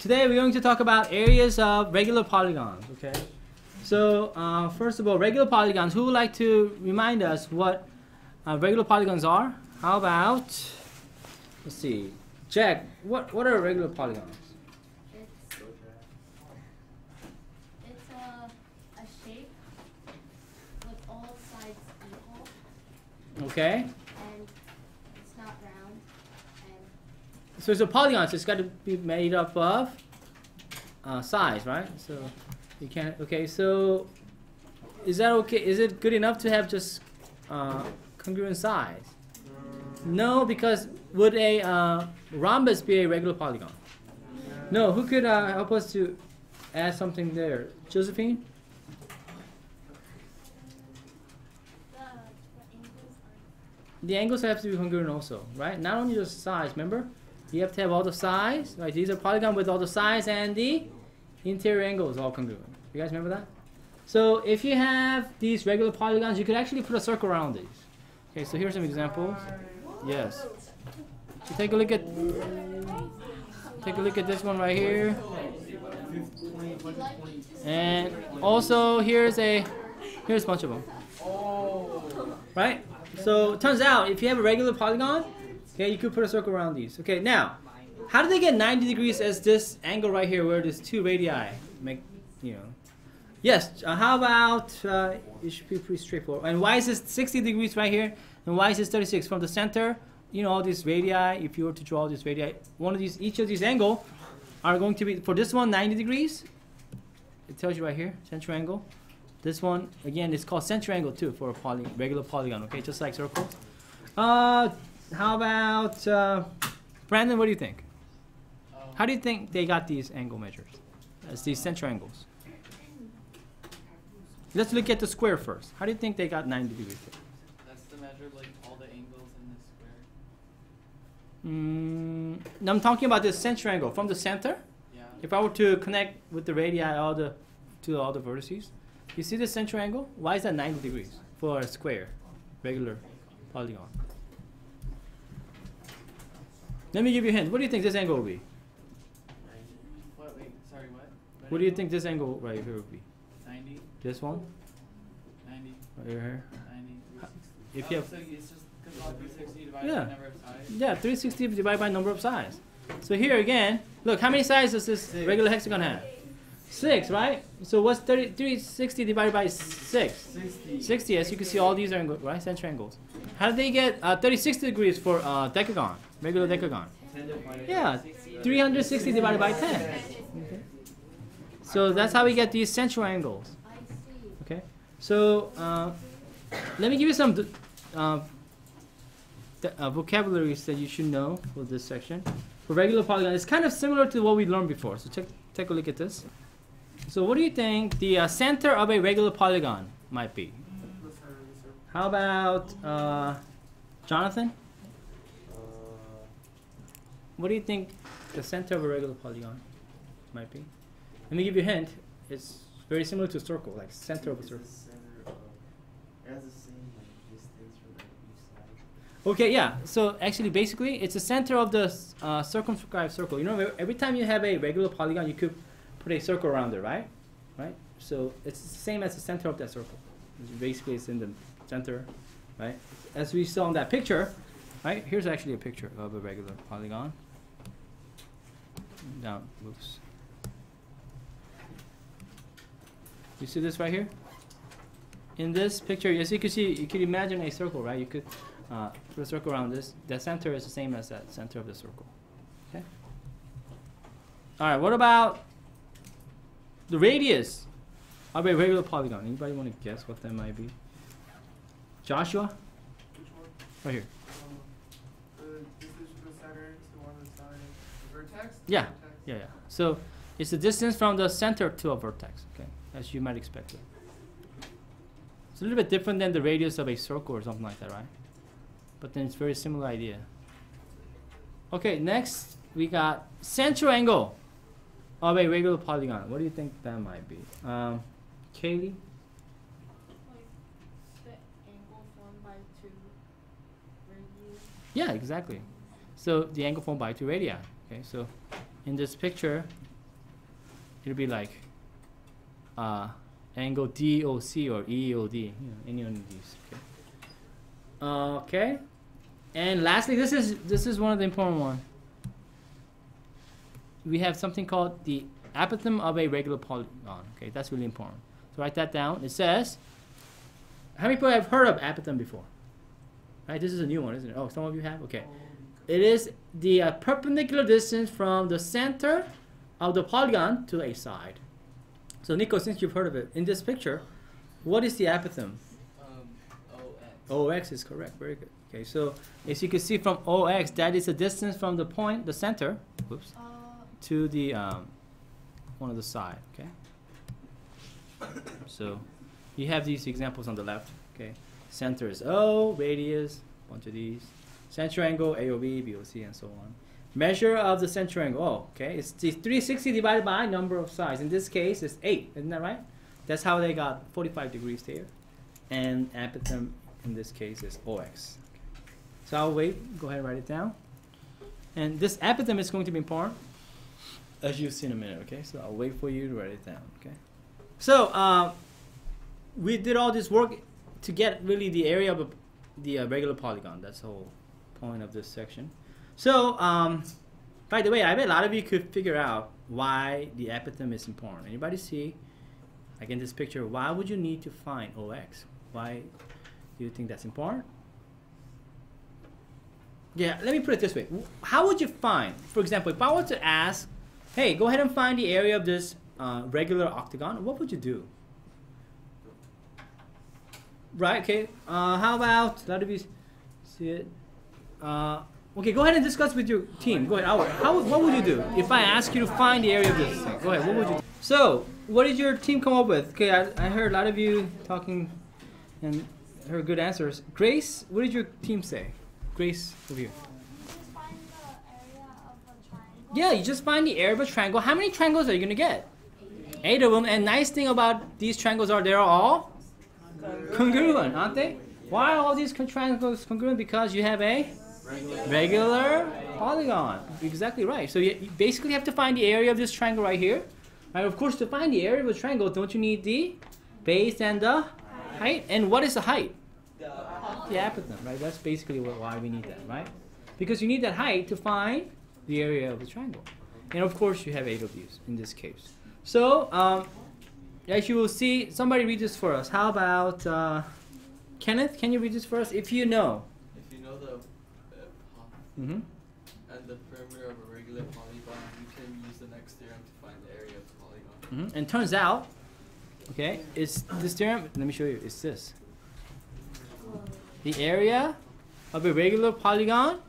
Today we're going to talk about areas of regular polygons, okay? So first of all, regular polygons, who would like to remind us what regular polygons are? How about, let's see, Jack, what are regular polygons? It's a shape with all sides equal. Okay. And it's not round. And So it's a polygon, so it's got to be made up of sides, right? So you can't, okay, so is that okay? Is it good enough to have just congruent sides? No, because would a rhombus be a regular polygon? No, who could help us to add something there? Josephine? The angles have to be congruent also, right? Not only just sides, remember? You have to have all the sides, right? These are polygons with all the sides and the interior angles all congruent. You guys remember that? So if you have these regular polygons, you could actually put a circle around these. Okay, so here's some examples. Yes. So take a look at this one right here. And also here's a bunch of them. Right? So it turns out if you have a regular polygon, okay, you could put a circle around these. Okay, now, how do they get 90 degrees as this angle right here where there's two radii make, you know? Yes, how about, it should be pretty straightforward. And why is this 60 degrees right here? And why is this 36? From the center, you know, all these radii, if you were to draw this radii, each of these angles are going to be, for this one, 90 degrees. It tells you right here, center angle. This one, again, it's called center angle too for a regular polygon, okay, just like circles. How about, Brandon, what do you think? How do you think they got these angle measures as these center angles? Let's look at the square first. How do you think they got 90 degrees? That's the measure of like all the angles in this square. No, I'm talking about this center angle from the center. Yeah. If I were to connect with the radii to all the vertices, you see the center angle? Why is that 90 degrees for a square, regular polygon? Let me give you a hint. What do you think this angle will be? What? Wait, sorry, what? What do you think this angle right here would be? 90. This one? 90. Right here? 90. If you have, So it's just because all 360 divided Yeah. by number of sides? yeah, 360 divided by number of sides. So here again, look, how many sides does this regular hexagon have? 6, right? So what's 360 divided by 6? 60, as you can see, all these are angles, right? Center angles. How did they get 36 degrees for decagon, regular decagon? Yeah, 360 divided by 10. Okay. So that's how we get these central angles. Okay. So let me give you some vocabularies that you should know for this section. For regular polygon, it's kind of similar to what we learned before. So take a look at this. So what do you think the center of a regular polygon might be? How about Jonathan? What do you think the center of a regular polygon might be? Let me give you a hint. It's very similar to a circle, like center of a circle. It has the same like distance for like each side. Okay, yeah. So actually, basically, it's the center of the circumscribed circle. You know, every time you have a regular polygon, you could put a circle around it, right? Right? So it's the same as the center of that circle. Basically, it's in the center, right? As we saw in that picture, right? Here's actually a picture of a regular polygon. Down, whoops. You see this right here? In this picture, as you can see, you could imagine a circle, right? You could put a circle around this. The center is the same as that center of the circle. Okay? All right, what about the radius of a regular polygon? Anybody want to guess what that might be? Joshua? Which one? Right here. The distance from the center to one of the sides. The vertex? Yeah. Vertex. Yeah. So it's the distance from the center to a vertex, okay, as you might expect it. It's a little bit different than the radius of a circle or something like that, right? But then it's very similar idea. Okay, next we got central angle of a regular polygon. What do you think that might be? Kaylee? like the angle formed by two radii. Yeah, exactly. So the angle formed by two radii. Okay, so in this picture, it'll be like angle DOC or EOD, you know, any one of these. Okay. Okay. And lastly, this is one of the important ones. We have something called the apothem of a regular polygon. Okay, that's really important. So write that down. It says, how many people have heard of apothem before? Right, this is a new one, isn't it? Oh, some of you have? Okay. It is the perpendicular distance from the center of the polygon to a side. So Nico, since you've heard of it, in this picture, what is the apothem? OX. OX is correct. Very good. Okay, so as you can see from OX, that is the distance from the point, the center, whoops, to the one of the side. Okay. So you have these examples on the left. Okay. Center is O, radius, bunch of these. Center angle, AOB, BOC, and so on. Measure of the center angle. Oh, okay. It's the 360 divided by number of sides. In this case, it's 8. Isn't that right? That's how they got 45 degrees there. And apothem in this case is OX. Okay. So I'll wait. Go ahead and write it down. And this apothem is going to be important, as you'll see in a minute. Okay. So I'll wait for you to write it down. Okay. So we did all this work to get really the area of the regular polygon. That's the whole point of this section. So, by the way, I bet a lot of you could figure out why the apothem is important. Anybody see, like in this picture, why would you need to find OX? Why do you think that's important? Yeah, let me put it this way. How would you find, for example, if I were to ask, hey, go ahead and find the area of this regular octagon, what would you do? Right, okay. How about, a lot of you see it? Okay, go ahead and discuss with your team. Go ahead, Howard. What would you do if I ask you to find the area of this thing? Go ahead, what would you do? So, what did your team come up with? Okay, I heard a lot of you talking and heard good answers. Grace, what did your team say? Grace, over here. Just find the area of a triangle. Yeah, you just find the area of a triangle. How many triangles are you going to get? 8 of them. And nice thing about these triangles are they're all congruent, aren't they? Why are all these triangles congruent? Because you have a regular polygon. Exactly right. So you basically have to find the area of this triangle right here. Right? Of course, to find the area of a triangle, don't you need the base and the height? And what is the height? The apothem, right? That's basically why we need that, right? Because you need that height to find the area of the triangle. And of course, you have 8 of these in this case. So, as you will see, somebody read this for us. How about Kenneth? Can you read this for us? If you know. If you know the Mm-hmm. and the perimeter of a regular polygon, you can use the next theorem to find the area of the polygon. Mm-hmm. And turns out, okay, it's this theorem. Let me show you. It's this. The area of a regular polygon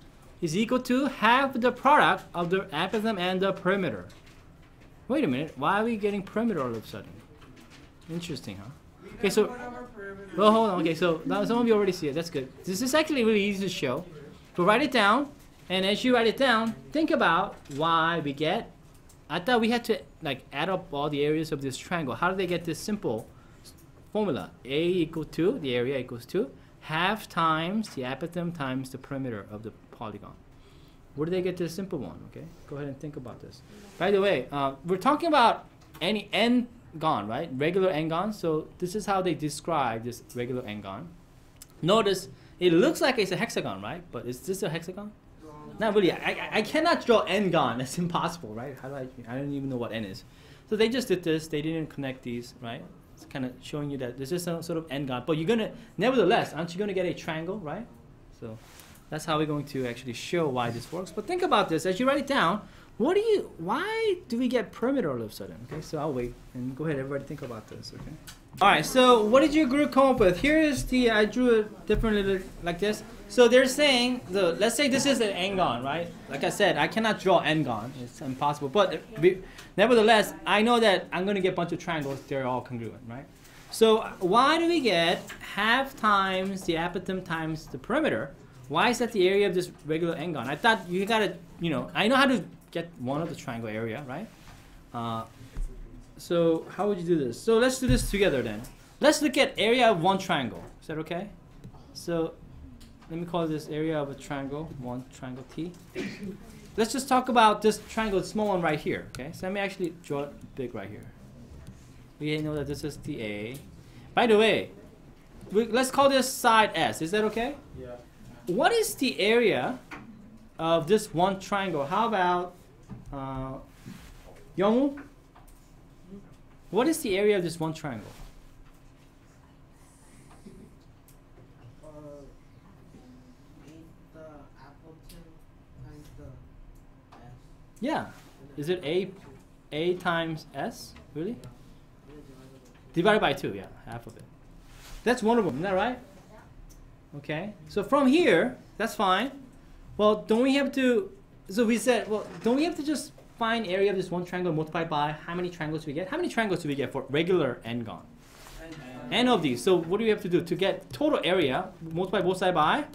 is equal to half the product of the apothem and the perimeter. Wait a minute. Why are we getting perimeter all of a sudden? Interesting, huh? Okay, so, well, hold on. Okay, so now some of you already see it. That's good. This is actually really easy to show. But write it down, and as you write it down, think about why we get. I thought we had to like add up all the areas of this triangle. How do they get this simple formula? A equal to, the area equals to, half times the apothem times the perimeter of the polygon. Where do they get this simple one? Okay, go ahead and think about this. By the way, we're talking about any n-gon, right? Regular n-gon. So this is how they describe this regular n-gon. Notice it looks like it's a hexagon, right? But is this a hexagon? Not really. I cannot draw n-gon. That's impossible, right? How do I don't even know what n is. So they just did this. They didn't connect these, right? It's kind of showing you that this is some sort of n-gon. But you're going to, nevertheless, aren't you going to get a triangle, right? So that's how we're going to actually show why this works. But think about this. As you write it down, why do we get perimeter all of a sudden? Okay, so I'll wait. And go ahead, everybody think about this, okay? All right, so what did your group come up with? Here is the, I drew it differently like this. So they're saying, let's say this is an n-gon, right? Like I said, I cannot draw n-gon. It's impossible. But nevertheless, I know that I'm going to get a bunch of triangles. They're all congruent, right? So why do we get half times the apothem times the perimeter? Why is that the area of this regular n-gon? I thought you got to, I know how to get one of the triangle area, right? So how would you do this? So let's do this together then. Let's look at area of one triangle. Is that okay? So let me call this area of a triangle, one triangle T. let's just talk about this triangle, the small one right here. Okay, so let me actually draw it big right here. We know that this is the A. By the way, let's call this side S. Is that okay? Yeah. What is the area of this one triangle? How about Yomu? What is the area of this one triangle? The Appleton times the S. Yeah. Is it A times S? Really? Divided by 2, yeah, half of it. That's one of them, isn't that right? Okay. So from here, that's fine. Well, don't we have to, so we said, well, don't we have to just find area of this one triangle multiplied by how many triangles do we get? How many triangles do we get for regular n-gon? N of these. So what do we have to do? To get total area, multiply both sides by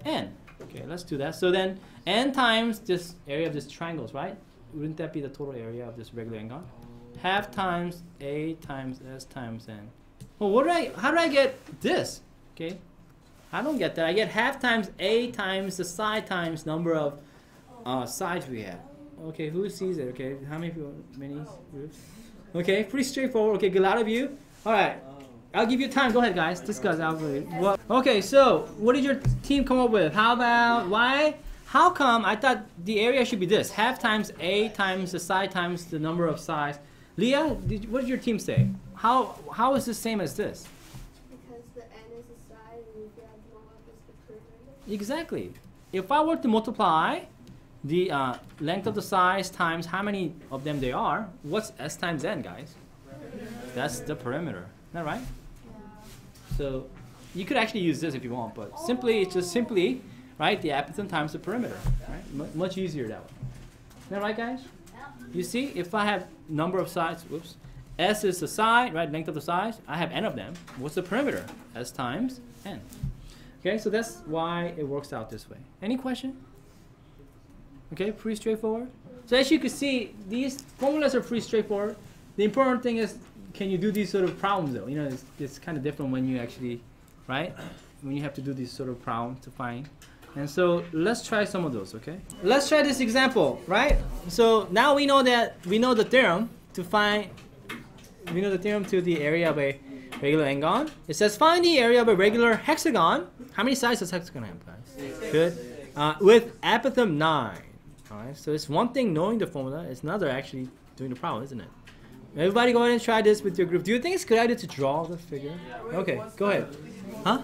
n. Okay, let's do that. So then n times this area of this triangles, right? Wouldn't that be the total area of this regular n-gon? Half times A times S times n. Well, how do I get this? Okay, I don't get that. I get half times A times the side times number of sides we have. Okay, who sees it? Okay, how many people? Many groups? Okay, pretty straightforward. Okay, good, a lot of you. All right, I'll give you time. Go ahead, guys. Discuss. Okay, so what did your team come up with? How about why? How come I thought the area should be this? Half times A times the side times the number of sides. Leah, what did your team say? How is this same as this? Because the n is the side and if you add them all up is the perimeter. Exactly. If I were to multiply the length of the sides times how many of them there are, what's S times N, guys? That's the perimeter. Isn't that right? Yeah. So you could actually use this if you want, but simply, it's just simply, right, the apothem times the perimeter. Right? Much easier that way. Isn't that right, guys? You see, if I have number of sides, whoops, S is the side, right, length of the sides, I have N of them. What's the perimeter? S times N. Okay, so that's why it works out this way. Any question? Okay, pretty straightforward. So as you can see, these formulas are pretty straightforward. The important thing is, can you do these sort of problems though? You know, it's kind of different when you actually, right? When you have to do these sort of problems to find. And so let's try some of those, okay? Let's try this example, right? So now we know the theorem to find, we know the theorem to the area of a regular n-gon. It says find the area of a regular hexagon. How many sides does hexagon have, guys? Good. With apothem 9. All right, so it's one thing knowing the formula, it's another actually doing the problem, isn't it? Everybody go ahead and try this with your group. Do you think it's a good idea to draw the figure? Okay, go ahead. Huh?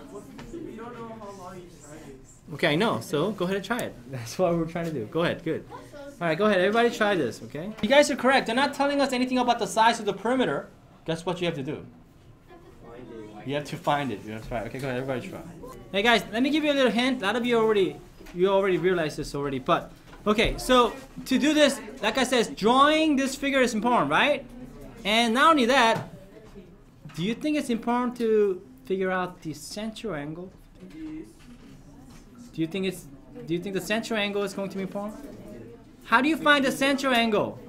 Okay, I know, so go ahead and try it. That's what we're trying to do. Go ahead, good. All right, go ahead, everybody try this, okay? You guys are correct. They're not telling us anything about the size of the perimeter. Guess what you have to do? You have to find it. You have to try it. Okay, go ahead, everybody try. Hey guys, let me give you a little hint. A lot of you already realized this already, but okay, so to do this, like I said, drawing this figure is important, right? And not only that, do you think it's important to figure out the central angle? Do you think the central angle is going to be important? How do you find the central angle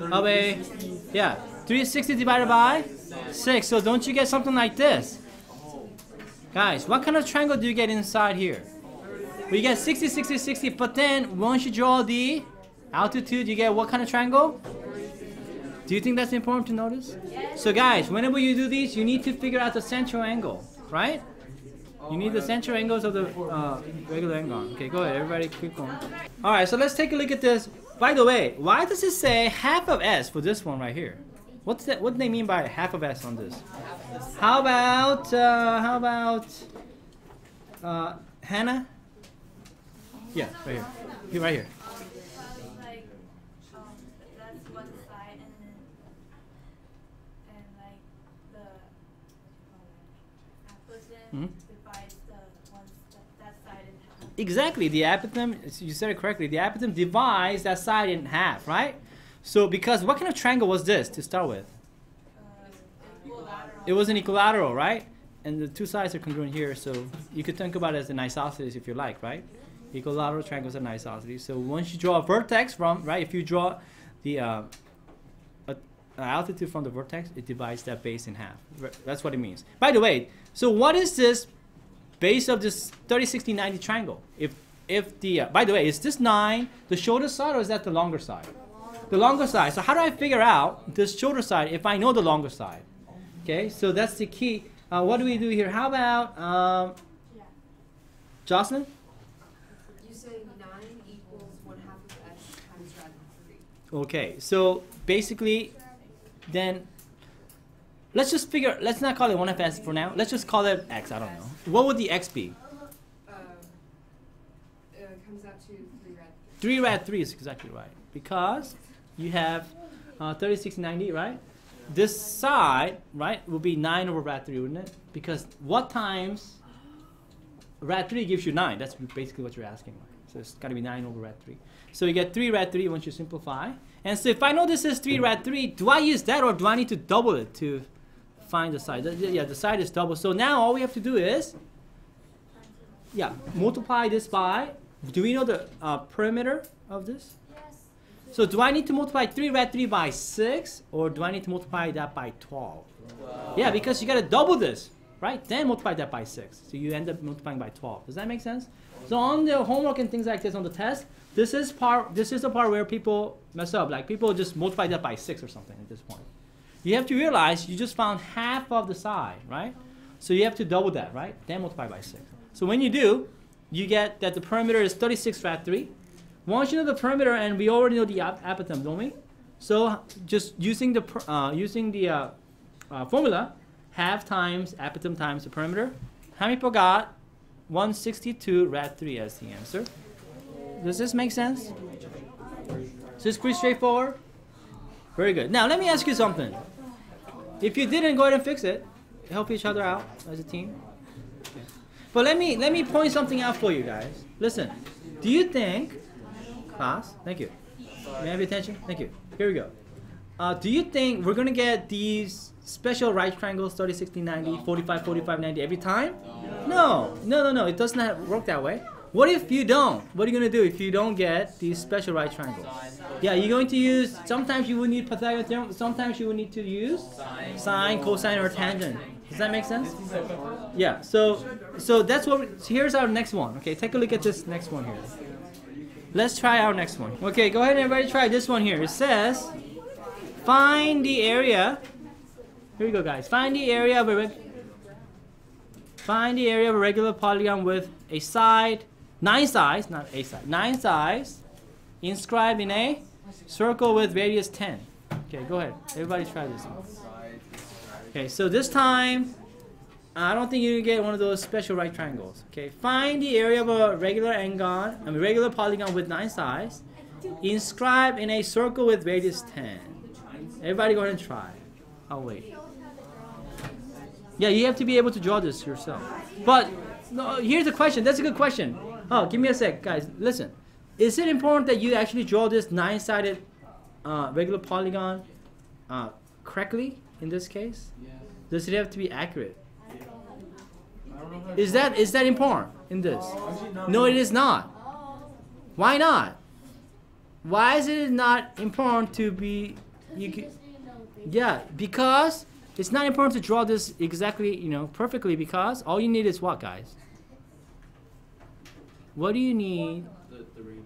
of a 360 divided by 6? So don't you get something like this? Guys, what kind of triangle do you get inside here? We get 60, 60, 60, but then once you draw the altitude, you get what kind of triangle? Do you think that's important to notice? So guys, whenever you do these, you need to figure out the central angle, right? You need the central angles of the regular n-gon. Okay, go ahead, everybody keep going. All right, so let's take a look at this. By the way, why does it say half of S for this one right here? What's that? What do they mean by half of S on this? How about Hannah? Yeah, right here. Here, right here. Like, that's one side and like the apothem divides that side in half. Exactly, the apothem, you said it correctly, the apothem divides that side in half, right? So because what kind of triangle was this to start with? Equilateral. It was an equilateral, right? And the two sides are congruent here, so you could think about it as an isosceles if you like, right? Equilateral triangles are an isosceles. So once you draw a vertex from, right, if you draw the altitude from the vertex, it divides that base in half. That's what it means. By the way, so what is this base of this 30, 60, 90 triangle? If if the, by the way, is this 9 the shorter side or is that the longer side? The longer side. So how do I figure out this shorter side if I know the longer side? Okay, so that's the key. What do we do here? How about Jocelyn? You say 9 equals 1/2 of x times rad 3. Okay, so basically, then let's just figure. Let's not call it 1/2 s for now. Let's just call it x. I don't know. What would the x be? It comes out to 3 rad 3 rad 3 is exactly right because you have 36, 90, right? This side, right, will be 9 over rad 3, wouldn't it? Because what times rad 3 gives you 9? That's basically what you're asking. Right? So it's got to be 9 over rad 3. So you get 3 rad 3 once you simplify. And so if I know this is 3 rad 3, do I use that or do I need to double it to find the side? Yeah, the side is double. So now all we have to do is, multiply this by, do we know the perimeter of this? So do I need to multiply 3 rad 3 by 6 or do I need to multiply that by 12? Wow. Yeah, because you got to double this, right? Then multiply that by 6. So you end up multiplying by 12. Does that make sense? So on the homework and things like this on the test, this is the part where people mess up. Like people just multiply that by 6 or something at this point. You have to realize you just found half of the side, right? So you have to double that, right? Then multiply by 6. So when you do, you get that the perimeter is 36 rad 3. Once you know the perimeter, and we already know the apothem, don't we? So just using the formula, half times apothem times the perimeter. How many people got 162 rad 3 as the answer? Does this make sense? So it's pretty straightforward. Very good. Now let me ask you something. If you didn't, go ahead and fix it. Help each other out as a team. Okay. But let me point something out for you guys. Listen. Do you think, class? Thank you. May I have your attention? Thank you. Here we go. Do you think we're gonna get these special right triangles 30, 60, 90, 45, 45, 90 every time? No. It does not work that way. What if you don't? What are you going to do if you don't get these special right triangles? Yeah, you're going to use, sometimes you will need Pythagorean theorem, sometimes you will need to use sine, cosine, or tangent. Does that make sense? Yeah, so that's what, so here's our next one. Okay, take a look at this next one here. Let's try our next one. Okay, go ahead and everybody try this one here. It says, find the area, here we go guys, find the area of a regular polygon with a side, 9 sides, not a side, 9 sides, inscribed in a circle with radius 10. Okay, go ahead. Everybody try this one. Okay, so this time, I don't think you get one of those special right triangles. Okay, find the area of a regular polygon with 9 sides, inscribed in a circle with radius 10. Everybody go ahead and try. I'll wait. Yeah, you have to be able to draw this yourself. But no, here's the question. That's a good question. Oh, give me a sec, guys. Listen. Is it important that you actually draw this 9-sided regular polygon correctly in this case? Yeah. Does it have to be accurate? Is that important in this? No, it is not. Why not? Why is it not important to be? Yeah, because it's not important to draw this exactly, perfectly. Because all you need is what, guys? What do you need?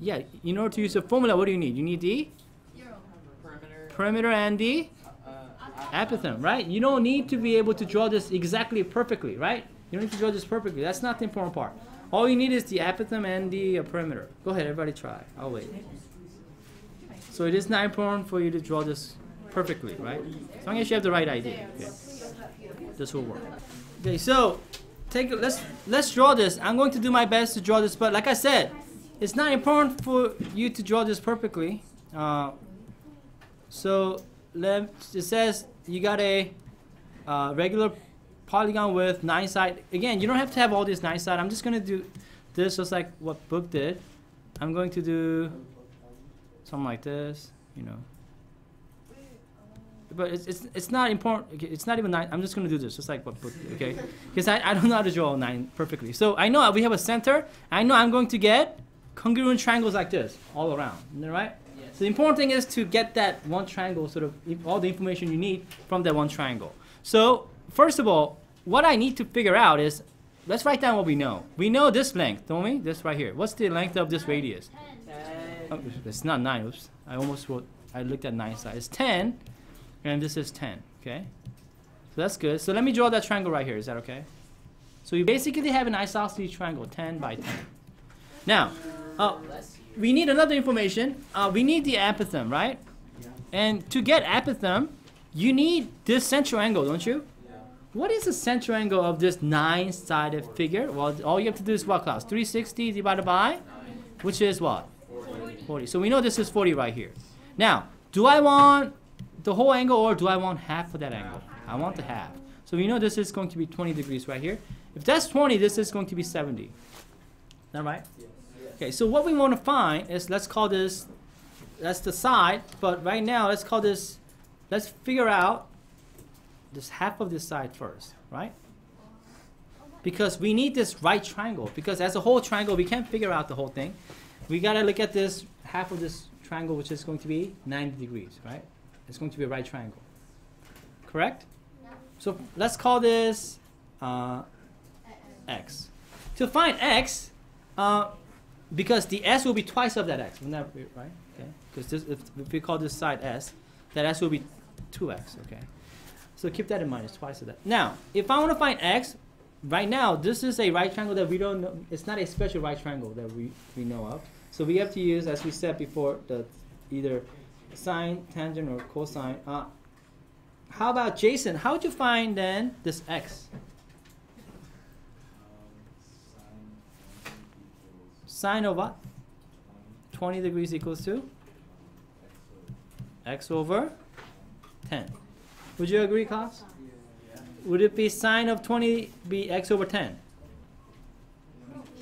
Yeah, in order to use the formula, what do you need? You need the perimeter and the apothem, right? You don't need to be able to draw this exactly perfectly, right? You don't need to draw this perfectly. That's not the important part. All you need is the apothem and the perimeter. Go ahead, everybody try. I'll wait. So it is not important for you to draw this perfectly, right? As long as you have the right idea. Okay. This will work. Okay, so let's draw this. I'm going to do my best to draw this, but like I said, it's not important for you to draw this perfectly. So it says you got a regular polygon with 9 sides. Again, you don't have to have all these 9 sides. I'm just going to do this just like what Book did. I'm going to do something like this, But it's not important. Okay, it's not even 9. I'm just going to do this just like what Book did, okay? Because I don't know how to draw a 9 perfectly. So I know we have a center. I know I'm going to get congruent triangles like this all around, right? Yes. So the important thing is to get that one triangle, sort of all the information you need from that one triangle. So first of all, what I need to figure out is let's write down what we know. We know this length, don't we? This right here. What's the length of this radius? 10. Oh, it's not 9. Oops. I looked at 9 side. It's 10, and this is 10. Okay? So that's good. So let me draw that triangle right here. Is that okay? So you basically have an isosceles triangle, 10 by 10. Now, we need another information. We need the apothem, right? And to get apothem, you need this central angle, don't you? What is the central angle of this 9-sided figure? Well, all you have to do is what, class? 360 divided by? Which is what? 40. So we know this is 40 right here. Now, do I want the whole angle or do I want half of that angle? I want the half. So we know this is going to be 20 degrees right here. If that's 20, this is going to be 70. Is that right? Okay, so what we want to find is, let's call this, that's the side, but right now let's call this, let's figure out this half of this side first, right? Because we need this right triangle, because as a whole triangle, we can't figure out the whole thing. We got to look at this half of this triangle, which is going to be 90 degrees, right? It's going to be a right triangle. Correct? So let's call this x. To find x, because the s will be twice of that x, wouldn't that be right? Okay. Because if we call this side s, that s will be 2x. Okay. So keep that in mind. It's twice of that. Now, if I want to find x, right now this is a right triangle that we don't know. It's not a special right triangle that we know of. So we have to use, as we said before, the either sine, tangent, or cosine. How about Jason? How would you find then this x? Sine of what? 20 degrees equals to? X over 10. Would you agree, class? Would it be sine of 20 be x over 10?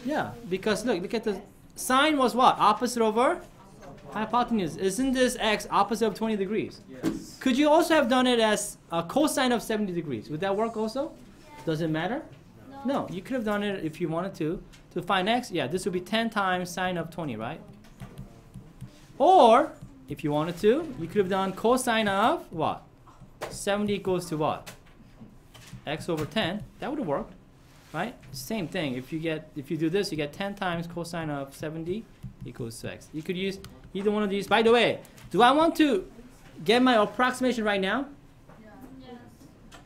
Yeah, because look at the sine was what? Opposite over hypotenuse. Isn't this x opposite of 20 degrees? Yes. Could you also have done it as a cosine of 70 degrees? Would that work also? Does it matter? No, you could have done it if you wanted to. To find x, yeah, this would be 10 times sine of 20, right? Or, if you wanted to, you could have done cosine of what? 70 equals to what? X over 10. That would have worked, right? Same thing. If you do this, you get 10 times cosine of 70 equals to x. You could use either one of these. By the way, do I want to get my approximation right now?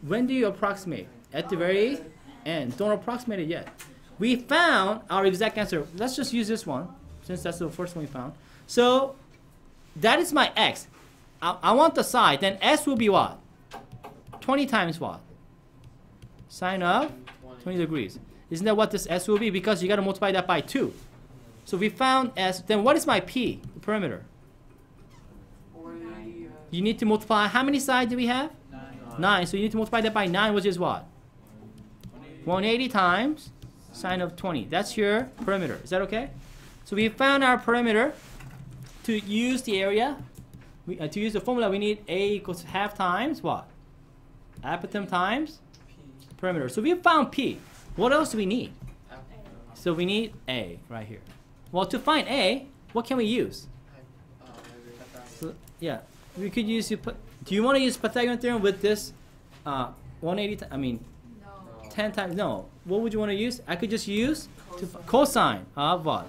When do you approximate? At the very end. Don't approximate it yet. We found our exact answer. Let's just use this one, since that's the first one we found. So that is my x. I want the side. Then s will be what? 20 times what? Sine of 20 degrees. Isn't that what this s will be? Because you got to multiply that by 2. So we found s. Then what is my p, the perimeter? You need to multiply. How many sides do we have? 9. So you need to multiply that by 9, which is what? 180 times sine of 20. That's your perimeter. Is that okay? So we found our perimeter. To use the area, to use the formula, we need a equals half times what? Apothem times perimeter. So we found p. What else do we need? So we need a right here. Well, to find a, what can we use? So, yeah, we could use. Do you want to use Pythagorean theorem with this 180? I mean, 10 times. No. What would you want to use? I could just use cosine of what?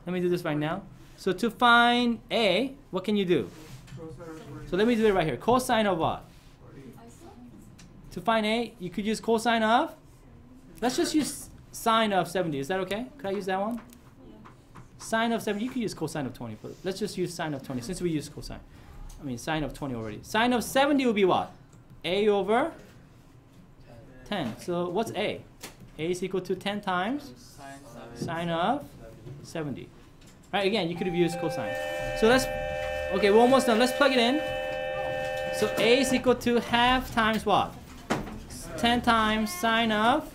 Let me do this right now. So to find a, what can you do? So let me do it right here. Cosine of what? To find a, you could use cosine of. Let's just use sine of 70. Is that okay? Could I use that one? Sine of 70. You could use cosine of 20. But let's just use sine of 20 since we use cosine. I mean sine of 20 already. Sine of 70 will be what? A over 10. So what's a? A is equal to 10 times sine of 70. Right, again, you could have used cosine. So okay, we're almost done. Let's plug it in. So a is equal to half times what? 10 times sine of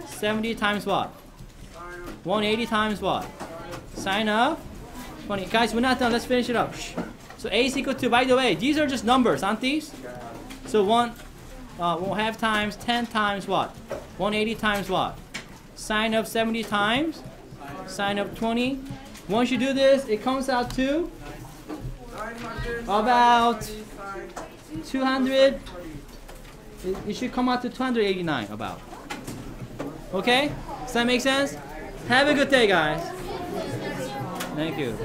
70 times what? 180 times what? Sine of 20. Guys, we're not done. Let's finish it up. So a is equal to, by the way, these are just numbers, aren't these? So 1/2 times 10 times what? 180 times what? Sine of 70 times sine of 20. Once you do this, it comes out to about 200. It should come out to 289 about. Okay? Does that make sense? Have a good day, guys. Thank you.